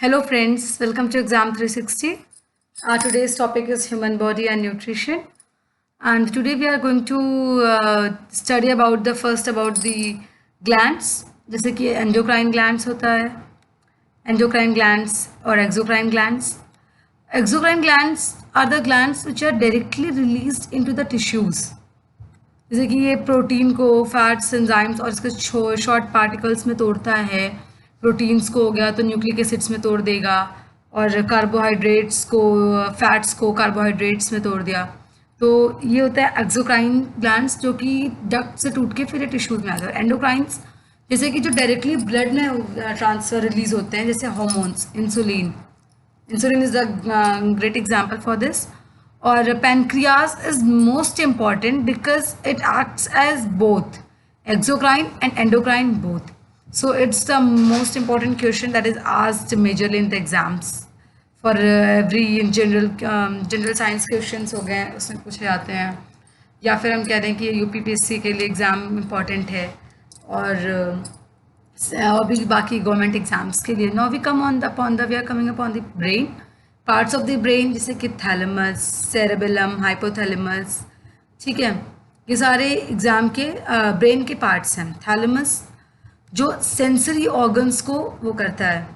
Hello friends, welcome to Exam 360. Today's topic is human body and nutrition. And today we are going to study about the glands, जैसे कि endocrine glands होता है, endocrine glands or exocrine glands. Exocrine glands are the glands which are directly released into the tissues. जैसे कि ये protein को fats enzymes और इसके शॉर्ट पार्टिकल्स में तोड़ता है। प्रोटीन्स को हो गया तो न्यूक्लिक एसिड्स में तोड़ देगा और कार्बोहाइड्रेट्स को फैट्स को कार्बोहाइड्रेट्स में तोड़ दिया। तो ये होता है एक्सोक्राइन ग्लैंड्स जो कि डक्ट से टूट के फिर टिश्यूज में आ जाए। एंडोक्राइंस जैसे कि जो डायरेक्टली ब्लड में ट्रांसफर रिलीज होते हैं, जैसे hormones, insulin is the great example for this. और pancreas is most important because it acts as both exocrine and endocrine both. So it's the most important question that is asked majorly in the exams for every in general science questions हो गए उसमें पूछे जाते हैं, या फिर हम कह दें कि यूपीपीएससी के लिए एग्ज़ाम इम्पॉर्टेंट है और भी बाकी गवर्नमेंट एग्जाम्स के लिए। Now we come on the we are coming upon the brain, parts of the brain जैसे कि थैलेमस, सेरेबेलम, हाइपोथैलेमस। ठीक है, ये सारे एग्जाम के ब्रेन के पार्ट्स हैं। थैलेमस जो सेंसरी ऑर्गन्स को वो करता है,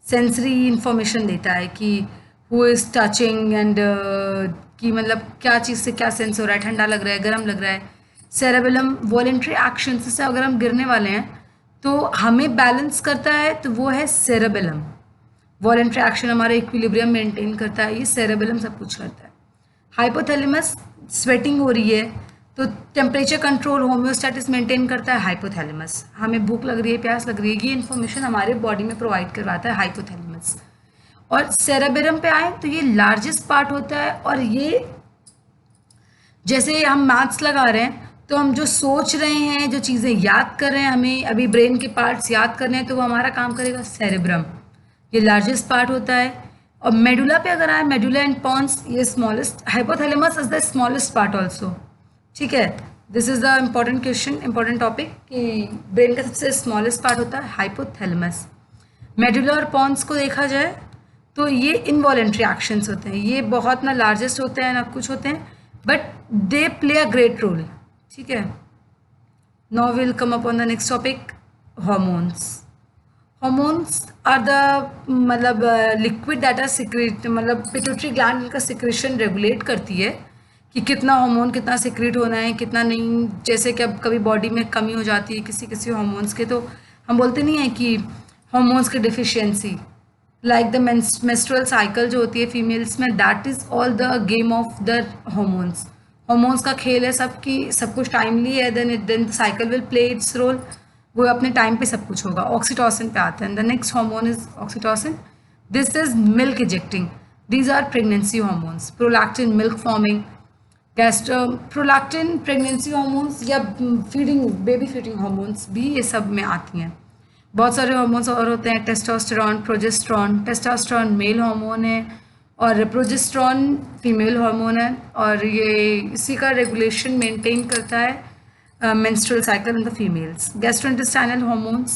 सेंसरी इंफॉर्मेशन देता है कि हु इज़ टचिंग एंड कि मतलब क्या चीज़ से क्या सेंस हो रहा है, ठंडा लग रहा है, गर्म लग रहा है। सेरेबेलम वॉलेंट्री एक्शन से अगर हम गिरने वाले हैं तो हमें बैलेंस करता है, तो वो है सेरेबेलम। वॉलेंट्री एक्शन हमारा इक्विलिब्रियम मेंटेन करता है, ये सेरेबेलम सब कुछ करता है। हाइपोथैलेमस स्वेटिंग हो रही है तो टेम्परेचर कंट्रोल, होम्योस्टैटिस मेंटेन करता है हाइपोथैलेमस। हमें भूख लग रही है, प्यास लग रही है, ये इन्फॉर्मेशन हमारे बॉडी में प्रोवाइड करवाता है हाइपोथैलेमस। और सेरेबेलम पे आए तो ये लार्जेस्ट पार्ट होता है, और ये जैसे हम मैथ्स लगा रहे हैं तो हम जो सोच रहे हैं, जो चीज़ें याद कर रहे हैं, हमें अभी ब्रेन के पार्ट्स याद करने हैं, तो वो हमारा काम करेगा सेरेब्रम, ये लार्जेस्ट पार्ट होता है। और मेडुला पे अगर आए, मेडुला एंड पॉन्स ये smallest, hypothalamus is the smallest part also. ठीक है, this is the important question, important topic कि ब्रेन का सबसे स्मॉलेस्ट पार्ट होता है हाइपोथैलेमस। मेडुला और पॉन्स को देखा जाए तो ये इनवॉलेंट्री एक्शंस होते हैं, ये बहुत ना लार्जेस्ट होते हैं ना कुछ होते हैं, but they play a great role. ठीक है, now will come up on the next topic, hormones. Hormones are the मतलब लिक्विड दैट आर सिक्रेट, मतलब पिट्यूटरी ग्लैंड का सिक्रेशन रेगुलेट करती है कि कितना हार्मोन कितना सिक्रेट होना है, कितना नहीं। जैसे कि अब कभी बॉडी में कमी हो जाती है किसी किसी हार्मोन्स के, तो हम बोलते नहीं है कि हार्मोन्स की deficiency, like the menstrual cycle जो होती है फीमेल्स में, that is all the game of the hormones. Hormones का खेल है, सब कुछ टाइमली है, then the cycle will play its role, वो अपने टाइम पे सब कुछ होगा। ऑक्सीटोसिन पे आते हैं, the next hormone is oxytocin, this is milk ejecting, these are pregnancy hormones. Prolactin milk forming, gastro prolactin pregnancy hormones या फीडिंग बेबी फीडिंग हार्मोन्स भी ये सब में आती हैं। बहुत सारे हार्मोन्स और होते हैं, testosterone, progesterone. Testosterone male hormone है और प्रोजेस्टेरॉन फीमेल हार्मोन है, और ये इसी का रेगुलेशन मेंटेन करता है menstrual cycle in the females. Gastrointestinal hormones,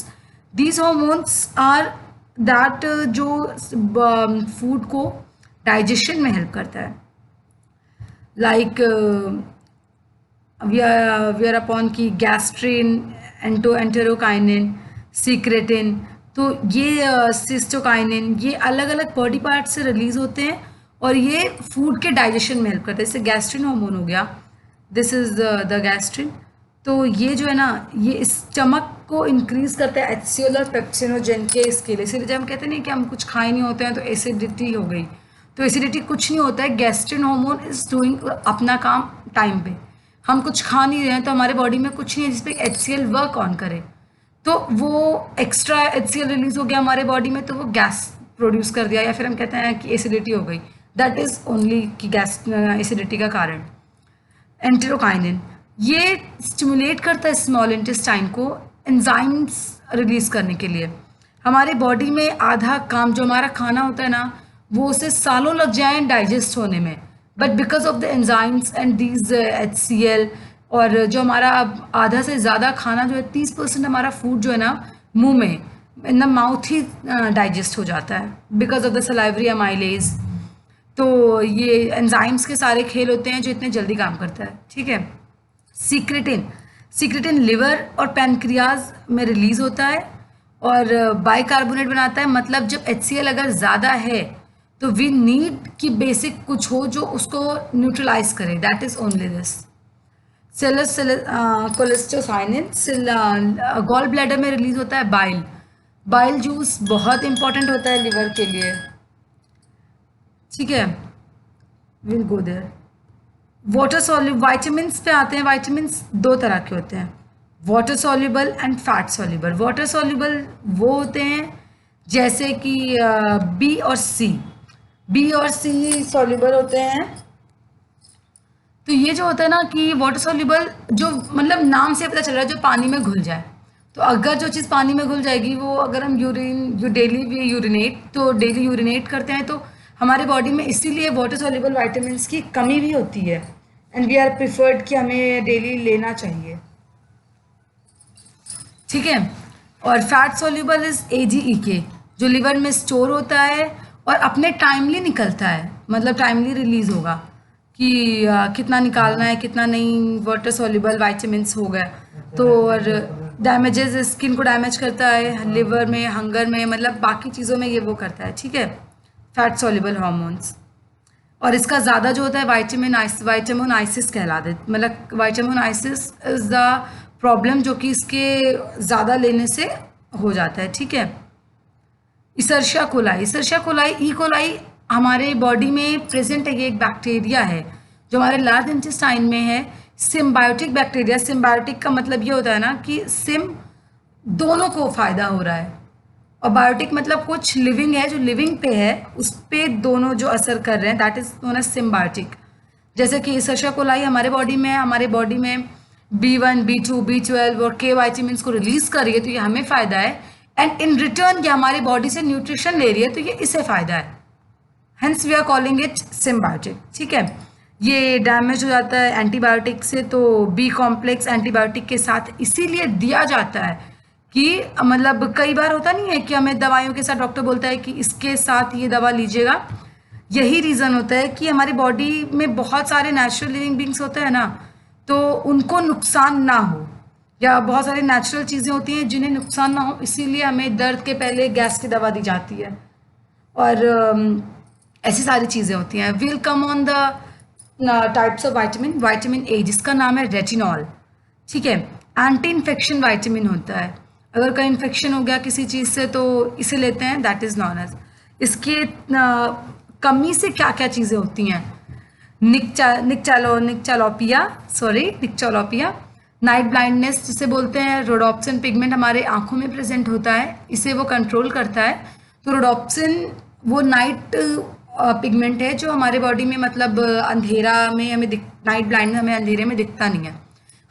these hormones are that जो food को digestion में help करता है, like we are upon की gastrin, enterokinin, secretin, तो ये सिस्टोकाइनिन, ये अलग अलग बॉडी पार्ट से रिलीज होते हैं और ये फूड के डाइजेशन में हेल्प करता है। इससे गैस्ट्रिन हार्मोन हो गया, दिस इज द गैस्ट्रिन। तो ये जो है ना, ये स्टमक को इंक्रीज करता है एचसीएल और पेप्सिनोजेन के इसके लिए। इसीलिए जब हम कहते नहीं कि हम कुछ खाए नहीं होते हैं तो एसिडिटी हो गई, तो एसिडिटी कुछ नहीं होता है, गैस्ट्रिन हार्मोन इज डूइंग अपना काम टाइम पे। हम कुछ खा नहीं रहे हैं तो हमारे बॉडी में कुछ नहीं है जिसपे एचसीएल वर्क ऑन करे, तो वो एक्स्ट्रा एचसीएल रिलीज हो गया हमारे बॉडी में, तो वो गैस प्रोड्यूस कर दिया, या फिर हम कहते हैं कि एसिडिटी हो गई, दैट इज ओनली कि गैस एसिडिटी का कारण। एंटेरोकाइनिन ये स्टिमुलेट करता है स्मॉल इंटेस्टाइन को एंजाइम्स रिलीज करने के लिए। हमारे बॉडी में आधा काम जो हमारा खाना होता है ना, वो उसे सालों लग जाए डाइजेस्ट होने में, but because of the enzymes and these HCl, और जो हमारा आधा से ज़्यादा खाना जो है 30% हमारा फूड जो है ना मुंह में, in the mouth he digest हो जाता है because of the salivary amylase. तो ये एंजाइम्स के सारे खेल होते हैं जो इतने जल्दी काम करता है, ठीक है। सीक्रेटिन, सीक्रेटिन लिवर और पैनक्रियाज में रिलीज होता है और बाइकार्बोनेट बनाता है। मतलब जब HCl अगर ज़्यादा है तो वी नीड कि बेसिक कुछ हो जो उसको न्यूट्रलाइज करे, that is only this. Cholecystokinin gall bladder में रिलीज होता है। बाइल, बाइल जूस बहुत इंपॉर्टेंट होता है लिवर के लिए, ठीक है। Will go there. Water soluble vitamins पे आते हैं। वाइटामिन्स दो तरह के होते हैं, water soluble and fat soluble. Water soluble वो होते हैं जैसे कि बी और सी, बी और सी सॉल्युबल होते हैं। तो ये जो होता है ना कि वाटर सॉल्युबल जो मतलब नाम से पता चल रहा है जो पानी में घुल जाए। तो अगर जो चीज़ पानी में घुल जाएगी वो अगर हम डेली भी यूरिनेट, तो डेली यूरिनेट करते हैं तो हमारे बॉडी में इसीलिए वाटर सॉल्युबल वाइटामिन्स की कमी भी होती है एंड वी आर प्रिफर्ड कि हमें डेली लेना चाहिए, ठीक है। और फैट सॉल्युबल इज AGEK जो लिवर में स्टोर होता है और अपने टाइमली निकलता है, मतलब टाइमली रिलीज होगा कि कितना निकालना है कितना नहीं। वाटर सॉल्युबल वाइटामिन्स हो गया तो, और डैमेजेस स्किन को डैमेज करता है लिवर में, हंगर में, मतलब बाकी चीज़ों में ये वो करता है, ठीक है। Fat soluble hormones. और इसका ज़्यादा जो होता है वाइटामिनाइसिस कहलाते हैं, मतलब वाइटामिनाइसिस इज़ द प्रॉब्लम जो कि इसके ज़्यादा लेने से हो जाता है, ठीक है। इसर्शिया कोलाई, इसर्शिया कोलाई ई कोलाई हमारे बॉडी में प्रेजेंट है। ये एक बैक्टीरिया है जो हमारे लार्ज इंटेस्टाइन में है, सिम्बायोटिक बैक्टीरिया। सिम्बायोटिक का मतलब ये होता है ना कि सिम दोनों को फ़ायदा हो रहा है और बायोटिक मतलब कुछ लिविंग है जो लिविंग पे है उस पे दोनों जो असर कर रहे हैं, that is known as symbiotic. जैसे कि इसर्शिया कोलाई हमारे बॉडी में है, हमारे बॉडी में B1, B2, B12 और K वाइटामिन्स को रिलीज कर रही है तो ये हमें फ़ायदा है एंड इन रिटर्न ये हमारी बॉडी से न्यूट्रिशन ले रही है तो ये इसे फ़ायदा है, hence we are calling it symbiotic, ठीक है। ये डैमेज हो जाता है एंटीबायोटिक से, तो बी कॉम्प्लेक्स एंटीबायोटिक के साथ इसीलिए दिया जाता है कि मतलब कई बार होता नहीं है कि हमें दवाइयों के साथ डॉक्टर बोलता है कि इसके साथ ये दवा लीजिएगा। यही रीज़न होता है कि हमारी बॉडी में बहुत सारे नेचुरल लिविंग बींग्स होते हैं ना, तो उनको नुकसान ना हो, या बहुत सारी नेचुरल चीज़ें होती हैं जिन्हें नुकसान ना हो, इसीलिए हमें दर्द के पहले गैस की दवा दी जाती है और ऐसी सारी चीज़ें होती हैं। Will come on the types of vitamin. Vitamin A जिसका नाम है रेटिनॉल, ठीक है, एंटी इन्फेक्शन वाइटामिन होता है। अगर कहीं इन्फेक्शन हो गया किसी चीज़ से तो इसे लेते हैं, दैट इज़ नॉन एज। इसके कमी से क्या क्या चीज़ें होती हैं, निक्चालोपिया, नाइट ब्लाइंडनेस जिसे बोलते हैं। रोडोप्सिन पिगमेंट हमारे आंखों में प्रेजेंट होता है, इसे वो कंट्रोल करता है। तो रोडोप्सिन वो नाइट पिगमेंट है जो हमारे बॉडी में मतलब अंधेरा में हमें नाइट ब्लाइंड हमें अंधेरे में दिखता नहीं है।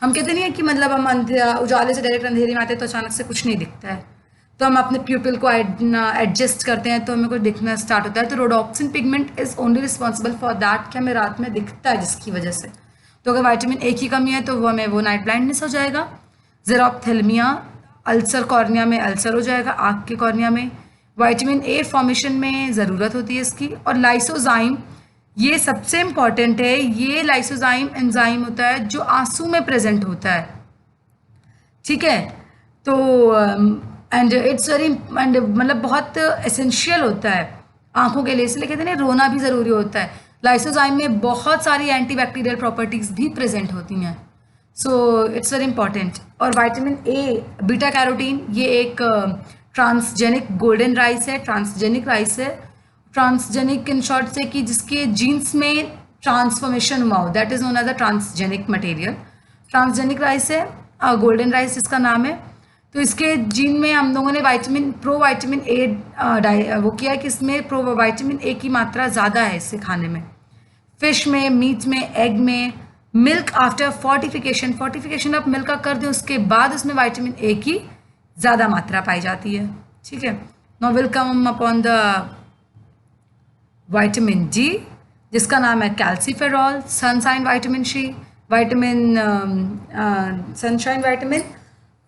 हम कहते नहीं है कि मतलब हम उजाले से डायरेक्ट अंधेरे में आते हैं तो अचानक से कुछ नहीं दिखता है, तो हम अपने प्यूपिल को एडजस्ट करते हैं तो हमें कुछ दिखना स्टार्ट होता है। तो rhodopsin pigment is only responsible for that कि हमें रात में दिखता है जिसकी वजह से। तो अगर विटामिन ए की कमी है तो वो हमें वो नाइट ब्लाइंडनेस हो जाएगा। ज़ेरोप्थेल्मिया, अल्सर, कॉर्निया में अल्सर हो जाएगा, आँख के कॉर्निया में। विटामिन ए फॉर्मेशन में ज़रूरत होती है इसकी। और लाइसोजाइम, ये सबसे इम्पॉर्टेंट है, ये लाइसोजाइम एंजाइम होता है जो आंसू में प्रेजेंट होता है, ठीक है। तो एंड इट्स वेरी एंड मतलब बहुत एसेंशियल होता है आंखों के लिए, इसलिए कहते हैं रोना भी ज़रूरी होता है। लाइसोजाइम में बहुत सारी एंटीबैक्टीरियल प्रॉपर्टीज़ भी प्रेजेंट होती हैं, सो इट्स वेरी इंपॉर्टेंट। और विटामिन ए, बीटा कैरोटीन, ये एक ट्रांसजेनिक गोल्डन राइस है, ट्रांसजेनिक राइस है। ट्रांसजेनिक इन शॉर्ट से कि जिसके जीन्स में ट्रांसफॉर्मेशन हुआ हो, that is known as a transgenic material. Transgenic rice है, गोल्डन राइस जिसका नाम है। तो इसके जीन में हम लोगों ने प्रो विटामिन ए वो किया है कि इसमें प्रो विटामिन ए की मात्रा ज़्यादा है इससे खाने में। फिश में, मीट में, एग में। Milk after fortification of milk का कर दें उसके बाद उसमें विटामिन ए की ज़्यादा मात्रा पाई जाती है, ठीक है। Now will come upon the vitamin D जिसका नाम है calciferol, sunshine vitamin C, vitamin sunshine vitamin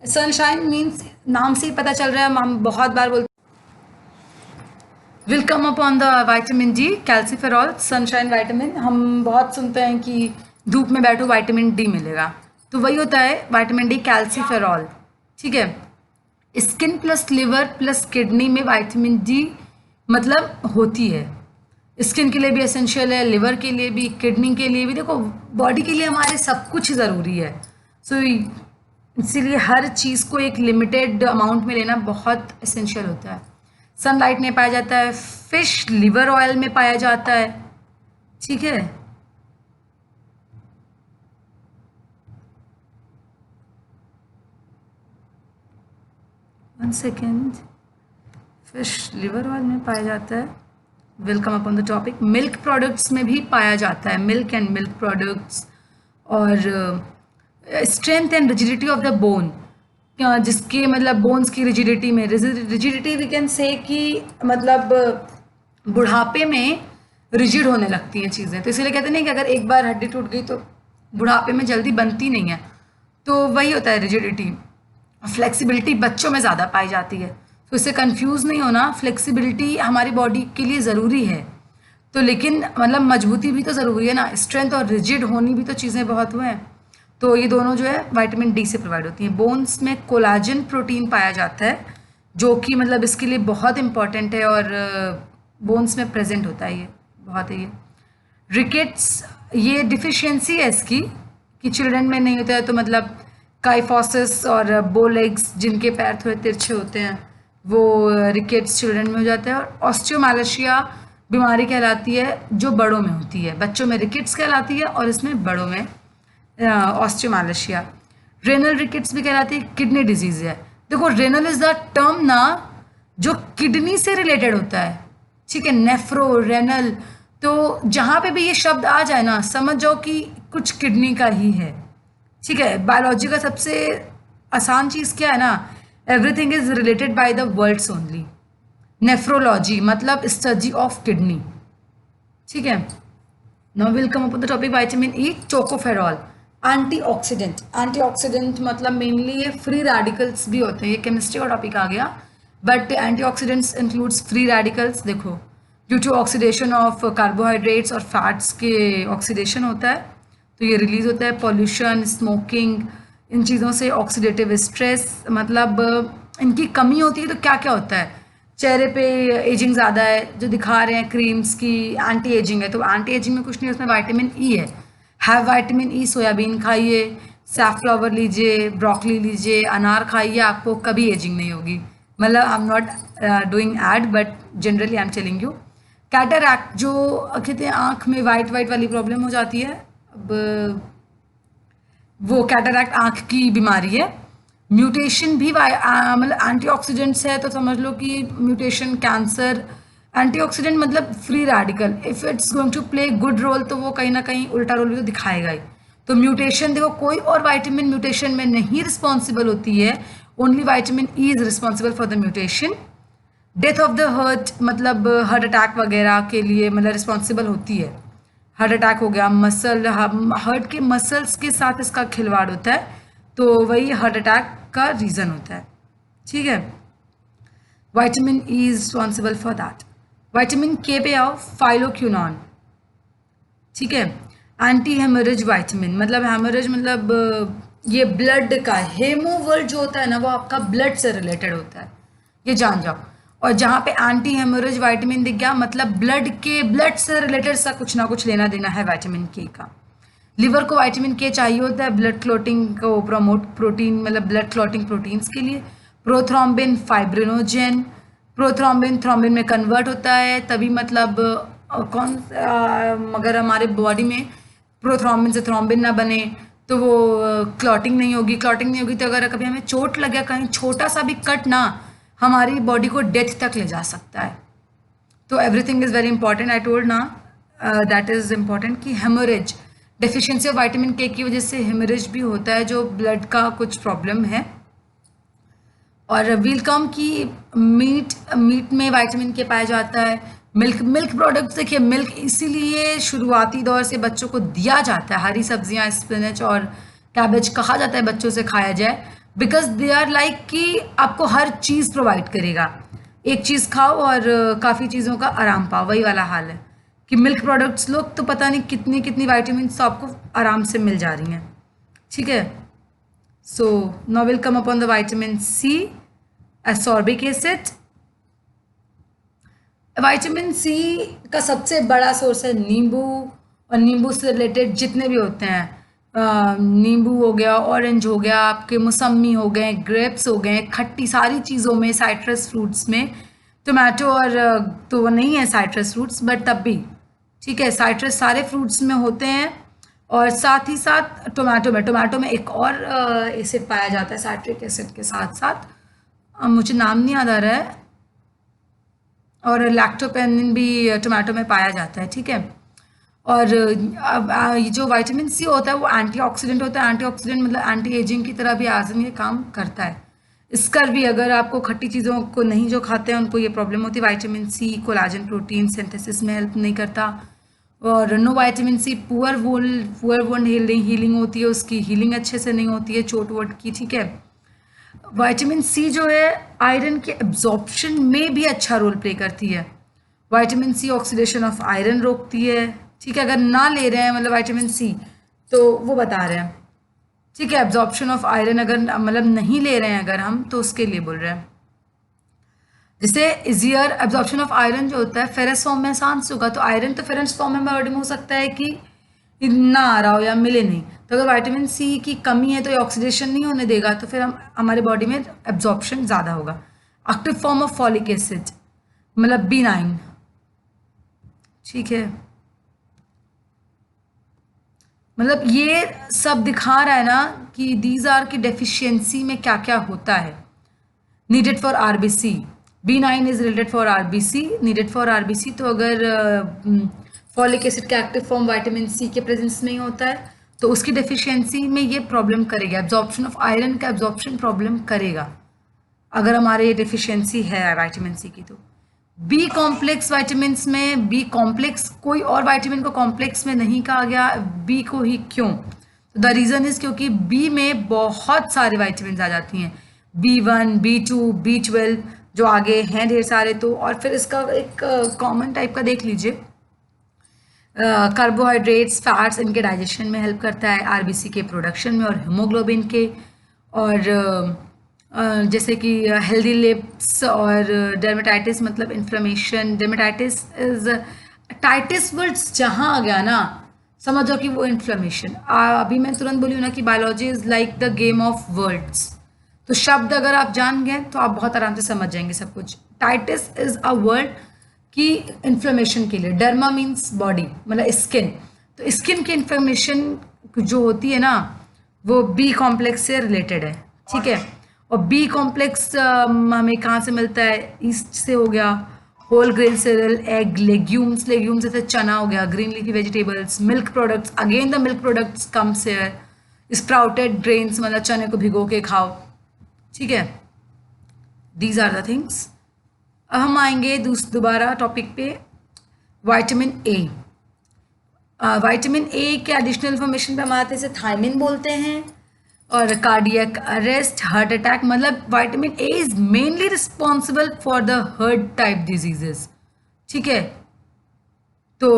sunshine means नाम से ही पता चल रहा है, हम बहुत बार बोलते will come upon the vitamin D calciferol sunshine vitamin. हम बहुत सुनते हैं कि धूप में बैठो विटामिन डी मिलेगा, तो वही होता है विटामिन डी कैल्सीफेरॉल। ठीक है, skin plus liver plus kidney में विटामिन डी मतलब होती है। स्किन के लिए भी एसेंशियल है, लिवर के लिए भी, किडनी के लिए भी। देखो बॉडी के लिए हमारे सब कुछ ज़रूरी है। सो इसीलिए हर चीज़ को एक लिमिटेड अमाउंट में लेना बहुत एसेंशियल होता है। सनलाइट में पाया जाता है, फिश लिवर ऑयल में पाया जाता है। ठीक है, one second, fish liver oil में पाया जाता है। Will come upon the topic. Milk products में भी पाया जाता है, मिल्क एंड मिल्क प्रोडक्ट्स। और strength and rigidity of the bone, जिसके मतलब बोन्स की रिजिडिटी में, रिजिडिटी वी कैन से कि मतलब बुढ़ापे में रिजिड होने लगती हैं चीज़ें, तो इसीलिए कहते नहीं कि अगर एक बार हड्डी टूट गई तो बुढ़ापे में जल्दी बनती नहीं है, तो वही होता है रिजिडिटी। फ्लेक्सिबिलिटी बच्चों में ज़्यादा पाई जाती है, तो इससे कंफ्यूज नहीं होना। फ्लेक्सिबिलिटी हमारी बॉडी के लिए ज़रूरी है, तो लेकिन मतलब मजबूती भी तो ज़रूरी है ना, स्ट्रेंथ और रिजिड होनी भी तो चीज़ें बहुत हुए हैं। तो ये दोनों जो है विटामिन डी से प्रोवाइड होती हैं। बोन्स में कोलाजन प्रोटीन पाया जाता है, जो कि मतलब इसके लिए बहुत इंपॉर्टेंट है, और बोन्स में प्रेजेंट होता है, ये बहुत है। ये रिकेट्स, ये डिफिशियंसी है इसकी कि चिल्ड्रन में नहीं होता है, तो मतलब काइफोसिस और बोलेग्स, जिनके पैर थोड़े तिरछे होते हैं, वो रिकेट्स चिल्ड्रन में हो जाता है। और ऑस्टियोमालेशिया बीमारी कहलाती है जो बड़ों में होती है। बच्चों में रिकेट्स कहलाती है और इसमें बड़ों में ऑस्टियोमालेशिया। रेनल रिकेट्स भी कहलाती है, किडनी डिजीज है। देखो रेनल इज द टर्म ना जो किडनी से रिलेटेड होता है। ठीक है, नेफ्रो रेनल, तो जहाँ पे भी ये शब्द आ जाए ना समझ जाओ कि कुछ किडनी का ही है। ठीक है, बायोलॉजी का सबसे आसान चीज़ क्या है ना, everything is related by the words only. Nephrology मतलब स्टडी ऑफ किडनी। ठीक है, now will come up the topic vitamin E, tocopherol. Antioxidant, antioxidant मतलब मेनली ये फ्री रेडिकल्स भी होते हैं, ये केमिस्ट्री का टॉपिक आ गया, but antioxidants includes free radicals. देखो due to oxidation of carbohydrates और फैट्स के ऑक्सीडेशन होता है, तो ये रिलीज होता है। पॉल्यूशन, स्मोकिंग, इन चीज़ों से ऑक्सीडेटिव स्ट्रेस, मतलब इनकी कमी होती है तो क्या क्या होता है, चेहरे पे एजिंग ज़्यादा है, जो दिखा रहे हैं क्रीम्स की एंटी एजिंग है, तो एंटी एजिंग में कुछ नहीं, उसमें विटामिन ई है। हैव विटामिन ई, सोयाबीन खाइए, सैफफ्लावर लीजिए, ब्रोकली लीजिए, अनार खाइए, आपको कभी एजिंग नहीं होगी। मतलब I am not doing ad, but generally I am telling you. Cataract, जो कहते हैं आँख में वाइट वाइट वाली प्रॉब्लम हो जाती है, अब वो कैटरैक्ट आँख की बीमारी है। म्यूटेशन भी मतलब एंटीऑक्सीडेंट्स है, तो समझ लो कि म्यूटेशन, कैंसर। एंटीऑक्सीडेंट मतलब free radical, if it's going to play good role तो वो कहीं ना कहीं उल्टा रोल भी तो दिखाएगा ही। तो म्यूटेशन देखो, कोई और विटामिन म्यूटेशन में नहीं रिस्पॉन्सिबल होती है, only vitamin E is responsible for the mutation. Death of the heart मतलब हार्ट अटैक वगैरह के लिए मतलब रिस्पॉन्सिबल होती है। हार्ट अटैक हो गया, मसल, हार्ट के मसल्स के साथ इसका खिलवाड़ होता है, तो वही हार्ट अटैक का रीज़न होता है। ठीक है, vitamin E is responsible for that. Vitamin के पे आओ, फाइलोक्विनोन। ठीक है, एंटी हेमोरेज विटामिन, मतलब हेमोरेज मतलब ये ब्लड का, हेमो वर्ड जो होता है ना वो आपका ब्लड से रिलेटेड होता है, ये जान जाओ। और जहाँ पे एंटी हेमोरेज विटामिन दिख गया मतलब ब्लड से रिलेटेड सा कुछ ना कुछ लेना देना है विटामिन के का। लिवर को विटामिन के चाहिए होता है ब्लड क्लॉटिंग को प्रमोट, प्रोटीन मतलब ब्लड क्लॉटिंग प्रोटीन्स के लिए। प्रोथ्रोम्बिन, फाइब्रिनोजेन, प्रोथ्रोम्बिन थ्रोम्बिन में कन्वर्ट होता है, तभी मतलब अगर हमारे बॉडी में प्रोथ्रोम्बिन से थ्रोम्बिन ना बने तो वो क्लॉटिंग नहीं होगी। क्लॉटिंग नहीं होगी तो अगर कभी हमें चोट लगे, कहीं छोटा सा भी कट ना हमारी बॉडी को डेथ तक ले जा सकता है। तो everything is very important, I told ना दैट इज़ इम्पॉर्टेंट कि हेमोरेज, डेफिशिएंसी ऑफ विटामिन के की वजह से हेमोरेज भी होता है, जो ब्लड का कुछ प्रॉब्लम है। और व्हील कम की मीट में विटामिन के पाया जाता है। मिल्क प्रोडक्ट्स, देखिए मिल्क इसीलिए शुरुआती दौर से बच्चों को दिया जाता है, हरी सब्जियां, स्पिनच और कैबेज कहा जाता है बच्चों से खाया जाए, बिकॉज दे आर लाइक कि आपको हर चीज़ प्रोवाइड करेगा। एक चीज़ खाओ और काफ़ी चीज़ों का आराम पाओ, वही वाला हाल है कि मिल्क प्रोडक्ट्स लोग तो पता नहीं कितनी कितनी वाइटामिन तो आपको आराम से मिल जा रही हैं। ठीक है, so now will come upon the vitamin C, ascorbic acid. Vitamin C का सबसे बड़ा सोर्स है नींबू, और नींबू से रिलेटेड जितने भी होते हैं, नींबू हो गया, ऑरेंज हो गया, आपके मौसमी हो गए, ग्रेप्स हो गए, खट्टी सारी चीज़ों में, साइट्रस फ्रूट्स में, टोमेटो और तो वो नहीं है साइट्रस फ्रूट्स बट तब भी ठीक है, साइट्रस सारे फ्रूट्स में होते हैं। और साथ ही साथ टोमेटो में एक और एसिड पाया जाता है साइट्रिक एसिड के साथ साथ, मुझे नाम नहीं याद आ रहा है, और लैक्टोपेनिन भी टोमेटो में पाया जाता है। ठीक है, और अब ये जो विटामिन सी होता है वो एंटीऑक्सीडेंट होता है। एंटीऑक्सीडेंट मतलब एंटी एजिंग की तरह भी आजम ये काम करता है। इसकर भी अगर आपको खट्टी चीज़ों को नहीं जो खाते हैं उनको ये प्रॉब्लम होती है। Vitamin C collagen protein synthesis में हेल्प नहीं करता। और no vitamin C poor wound healing होती है, उसकी हीलिंग अच्छे से नहीं होती है चोट वोट की। ठीक है, विटामिन सी जो है आयरन के एब्जॉर्प्शन में भी अच्छा रोल प्ले करती है। Vitamin C oxidation of iron रोकती है। ठीक है, अगर ना ले रहे हैं मतलब विटामिन सी तो वो बता रहे हैं। ठीक है, एब्जॉर्प्शन ऑफ आयरन अगर मतलब नहीं ले रहे हैं अगर हम तो उसके लिए बोल रहे हैं। जैसे इजियर एब्जॉर्प्शन ऑफ आयरन जो होता है फेरस फॉर्म में आसान से होगा, तो आयरन तो फेरस फॉर्म में बॉडी में हो सकता है कि ना आ रहा हो या मिले नहीं, तो अगर विटामिन सी की कमी है तो ये ऑक्सीडेशन नहीं होने देगा, तो फिर हम हमारे बॉडी में एब्जॉर्प्शन ज़्यादा होगा। Active form of folic acid मतलब B9। ठीक है, मतलब ये सब दिखा रहा है ना कि दीज आर की डेफिशिएंसी में क्या क्या होता है। Needed for RBC, B9 is related for RBC, needed for RBC. तो अगर फॉलिक एसिड का एक्टिव फॉर्म विटामिन सी के प्रेजेंस में ही होता है तो उसकी डेफिशिएंसी में ये प्रॉब्लम करेगा। एब्जॉर्प्शन ऑफ आयरन का एब्जॉर्प्शन प्रॉब्लम करेगा अगर हमारे ये डेफिशिएंसी है विटामिन सी की। तो बी कॉम्प्लेक्स विटामिन में, बी कॉम्प्लेक्स कोई और विटामिन को कॉम्प्लेक्स में नहीं कहा गया, बी को ही क्यों? द रीज़न इज क्योंकि बी में बहुत सारे विटामिन आ जाती हैं, B1, B2, B12 जो आगे हैं ढेर सारे। तो और फिर इसका एक कॉमन टाइप का देख लीजिए, कार्बोहाइड्रेट्स फैट्स इनके डाइजेशन में हेल्प करता है, आरबीसी के प्रोडक्शन में और हीमोग्लोबिन के, और जैसे कि हेल्दी लिप्स और डर्मेटाइटिस मतलब इन्फ्लेमेशन। डर्मेटाइटिस इज टाइटिस वर्ड्स जहाँ आ गया ना समझ जाओ कि वो इन्फ्लेमेशन। अभी मैं तुरंत बोली हूँ ना कि biology is like the game of words, तो शब्द अगर आप जान गए तो आप बहुत आराम से समझ जाएंगे सब कुछ। टाइटिस इज अ वर्ड कि इन्फ्लेमेशन के लिए, डर्मा मीन्स बॉडी मतलब स्किन, तो स्किन की इन्फ्लेमेशन जो होती है ना वो बी कॉम्प्लेक्स से रिलेटेड है। ठीक है, और बी कॉम्प्लेक्स हमें कहाँ से मिलता है? ईस्ट से हो गया, whole grain cereal, egg, legumes जैसे चना हो गया, green leafy vegetables, milk products, again the milk products comes here, sprouted grains मतलब चने को भिगो के खाओ। ठीक है, दीज आर द थिंग्स। अब हम आएंगे दोबारा टॉपिक पे, विटामिन ए। विटामिन ए के एडिशनल इन्फॉर्मेशन पे हम आते हैं, इसे थायमिन बोलते हैं, और कार्डियक अरेस्ट, हार्ट अटैक मतलब vitamin A is mainly responsible for the heart type diseases. ठीक है, तो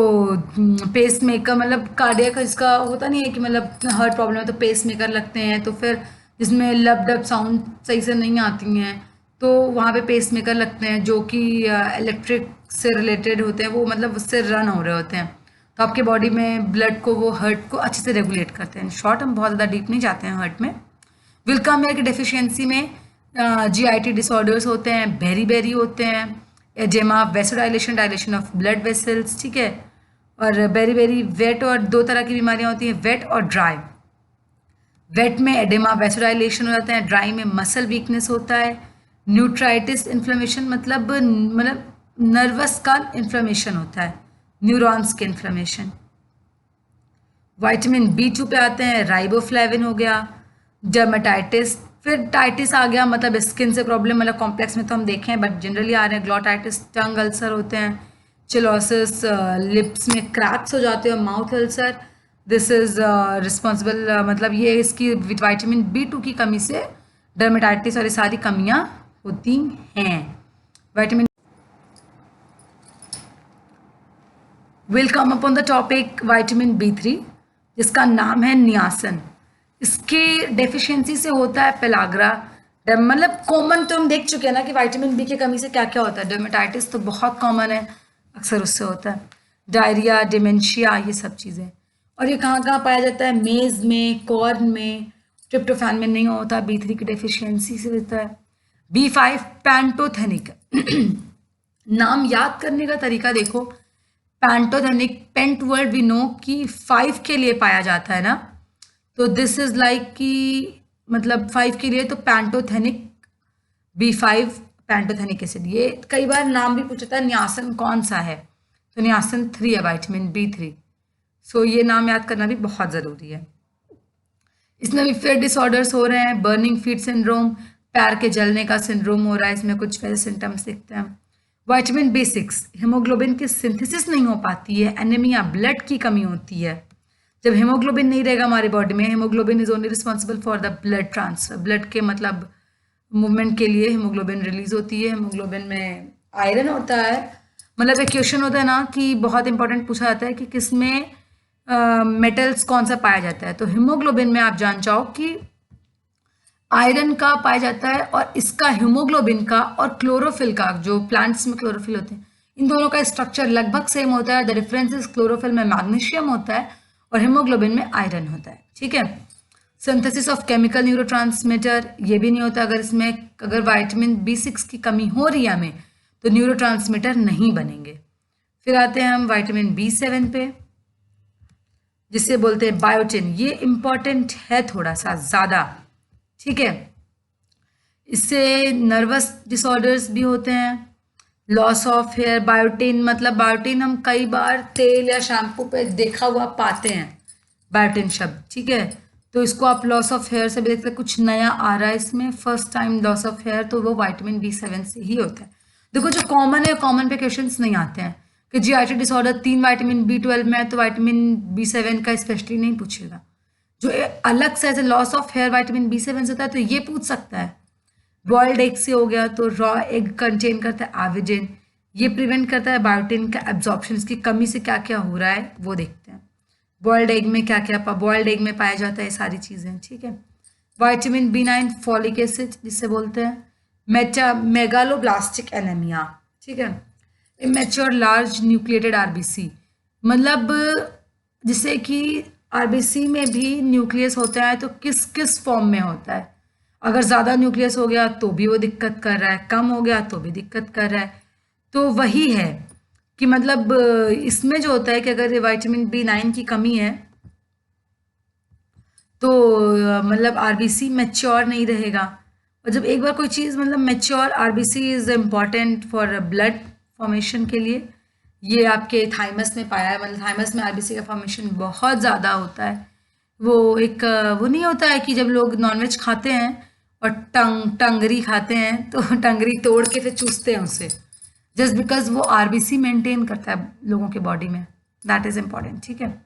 पेस मेकर मतलब कार्डियक इसका होता नहीं है कि मतलब हार्ट प्रॉब्लम है तो पेस मेकर लगते हैं, तो फिर जिसमें लब डब साउंड सही से नहीं आती हैं तो वहाँ पे पेस मेकर लगते हैं जो कि इलेक्ट्रिक से रिलेटेड होते हैं, वो मतलब उससे रन हो रहे होते हैं, तो आपके बॉडी में ब्लड को वो हार्ट को अच्छे से रेगुलेट करते हैं। शॉर्ट हम बहुत ज़्यादा डीप नहीं जाते हैं हार्ट में। विल्कामेयर की डेफिशिएंसी में GIT डिसऑर्डर्स होते हैं, बेरी होते हैं, oedema, vasodilation, dilation of blood vessels. ठीक है, और बेरी वेट, और दो तरह की बीमारियां होती हैं, वेट और ड्राई। वेट में एडेमा वेसोडाइलेशन हो जाता है, ड्राई में मसल वीकनेस होता है। न्यूट्राइटिस इन्फ्लेमेशन मतलब नर्वस का इन्फ्लेमेशन होता है, न्यूरॉन्स के इन्फ्लेमेशन। विटामिन B2 पे आते हैं, राइबोफ्लेविन हो गया, डर्मेटाइटिस, फिर टाइटिस आ गया मतलब स्किन से प्रॉब्लम, मतलब कॉम्प्लेक्स में तो हम देखें बट जनरली आ रहे हैं, ग्लोटाइटिस, टंग अल्सर होते हैं, चिलोसिस, लिप्स में क्रैक्स हो जाते हैं, mouth ulcer. This is responsible मतलब ये इसकी विटामिन B2 की कमी से डर्मेटाइटिस और ये सारी कमियां होती हैं। Vitamin will come upon the topic vitamin B3 जिसका नाम है नियासन। इसके डेफिशिएंसी से होता है पेलाग्रा, मतलब कॉमन तो हम देख चुके हैं ना कि विटामिन बी की कमी से क्या क्या होता है। डर्मेटाइटिस तो बहुत कॉमन है, अक्सर उससे होता है, डायरिया, डिमेंशिया, ये सब चीज़ें। और ये कहाँ कहाँ पाया जाता है? मेज़ में, कॉर्न में, ट्रिप्टोफैन में नहीं होता, B3 की डेफिशिएंसी से होता है। B5 पैंटोथेनिक नाम याद करने का तरीका देखो, pantothenic, pant word we know कि 5 के लिए पाया जाता है ना, तो दिस इज लाइक कि मतलब 5 के लिए, तो पैंटोथेनिक B5 पैंटोथेनिक एसिड। ये कई बार नाम भी पूछता है नियासन कौन सा है, तो नियासन 3 है, विटामिन B3। सो ये नाम याद करना भी बहुत ज़रूरी है। इसमें भी फिर डिसऑर्डर्स हो रहे हैं, बर्निंग फीट सिंड्रोम, पैर के जलने का सिंड्रोम हो रहा है, इसमें कुछ वैसे सिम्टम्स दिखते हैं। विटामिन B6, हीमोग्लोबिन की सिंथेसिस नहीं हो पाती है, एनीमिया, ब्लड की कमी होती है। जब हीमोग्लोबिन नहीं रहेगा हमारी बॉडी में, haemoglobin is only responsible for the blood transfer, blood के मतलब मूवमेंट के लिए हीमोग्लोबिन रिलीज होती है। हीमोग्लोबिन में आयरन होता है, मतलब एक क्वेश्चन होता है ना कि बहुत इंपॉर्टेंट पूछा जाता है कि किसमें मेटल्स कौन सा पाया जाता है, तो हीमोग्लोबिन में आप जान जाओ कि आयरन का पाया जाता है, और इसका हीमोग्लोबिन का और क्लोरोफिल का, जो प्लांट्स में क्लोरोफिल होते हैं, इन दोनों का स्ट्रक्चर लगभग सेम होता है। द डिफरेंस इज क्लोरोफिल में मैग्नीशियम होता है और हीमोग्लोबिन में आयरन होता है, ठीक है। सिंथेसिस ऑफ केमिकल न्यूरोट्रांसमीटर, ये भी नहीं होता। अगर विटामिन B6 की कमी हो रही है हमें, तो न्यूरोट्रांसमीटर नहीं बनेंगे। फिर आते हैं हम विटामिन B7 पे, जिसे बोलते हैं बायोटिन। ये इंपॉर्टेंट है थोड़ा सा ज़्यादा, ठीक है। इससे नर्वस डिसऑर्डर्स भी होते हैं, लॉस ऑफ हेयर। बायोटिन मतलब बायोटिन हम कई बार तेल या शैम्पू पे देखा हुआ पाते हैं, बायोटिन शब्द, ठीक है। तो इसको आप लॉस ऑफ हेयर से भी देखते हैं, कुछ नया आ रहा है इसमें, first time loss of hair, तो वो विटामिन B7 से ही होता है। देखो जो कॉमन है, कॉमन पे क्वेश्चंस नहीं आते हैं कि GI डिसऑर्डर 3 विटामिन B12 में है, तो विटामिन B7 का स्पेशली नहीं पूछेगा। जो अलग से ऐसे loss of hair vitamin B7 से होता है, तो ये पूछ सकता है। बॉइल्ड एग से हो गया, तो रॉ एग कंटेन करता है एविडिन, ये प्रिवेंट करता है बायोटिन का एब्जॉर्प्शन। इसकी कमी से क्या क्या हो रहा है वो देखते हैं। बॉइल्ड एग में क्या क्या बॉइल्ड एग में पाया जाता है, सारी चीज़ें, ठीक है। विटामिन B9 फॉलिक एसिड, जिसे बोलते हैं मेगालोब्लास्टिक एनीमिया, ठीक है। इमेच्योर लार्ज न्यूक्लिएटेड RBC, मतलब जिसे कि RBC में भी न्यूक्लियस होता है, तो किस किस फॉर्म में होता है। अगर ज़्यादा न्यूक्लियस हो गया तो भी वो दिक्कत कर रहा है, कम हो गया तो भी दिक्कत कर रहा है। तो वही है कि मतलब इसमें जो होता है कि अगर विटामिन B9 की कमी है, तो मतलब RBC मैच्योर नहीं रहेगा। और जब एक बार कोई चीज़ मतलब mature, RBC is important for blood formation के लिए। ये आपके थाइमस में पाया है, मतलब थाइमस में RBC का फॉर्मेशन बहुत ज़्यादा होता है। वो एक वो नहीं होता है कि जब लोग नॉनवेज खाते हैं और टंगरी खाते हैं, तो टंगरी तोड़ के फिर चूसते हैं उसे, जस्ट बिकॉज वो RBC मेंटेन करता है लोगों के बॉडी में, दैट इज़ इम्पॉर्टेंट, ठीक है।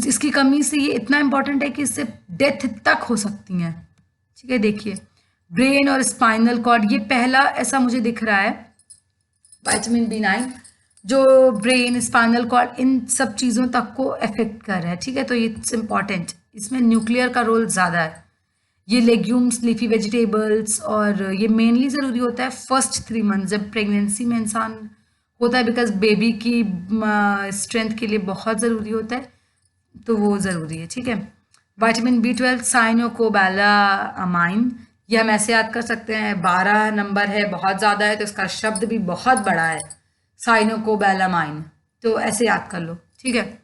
इसकी कमी से ये इतना इम्पॉर्टेंट है कि इससे डेथ तक हो सकती हैं, ठीक है। देखिए ब्रेन और स्पाइनल कॉर्ड, ये पहला ऐसा मुझे दिख रहा है विटामिन B9 जो ब्रेन, स्पाइनल कॉर्ड, इन सब चीज़ों तक को अफेक्ट कर रहा है, ठीक है। तो इट्स इम्पॉर्टेंट, इसमें न्यूक्लियर का रोल ज़्यादा है। ये लेग्यूम्स, लीफी वेजिटेबल्स, और ये मेनली ज़रूरी होता है फर्स्ट 3 मंथ जब प्रेगनेंसी में इंसान होता है, बिकॉज बेबी की स्ट्रेंथ के लिए बहुत ज़रूरी होता है, तो वो ज़रूरी है, ठीक है। विटामिन B12 साइनोकोबालामाइन, ये हम ऐसे याद कर सकते हैं, 12 नंबर है, बहुत ज़्यादा है, तो इसका शब्द भी बहुत बड़ा है, साइनोकोबालामाइन, तो ऐसे याद कर लो, ठीक है।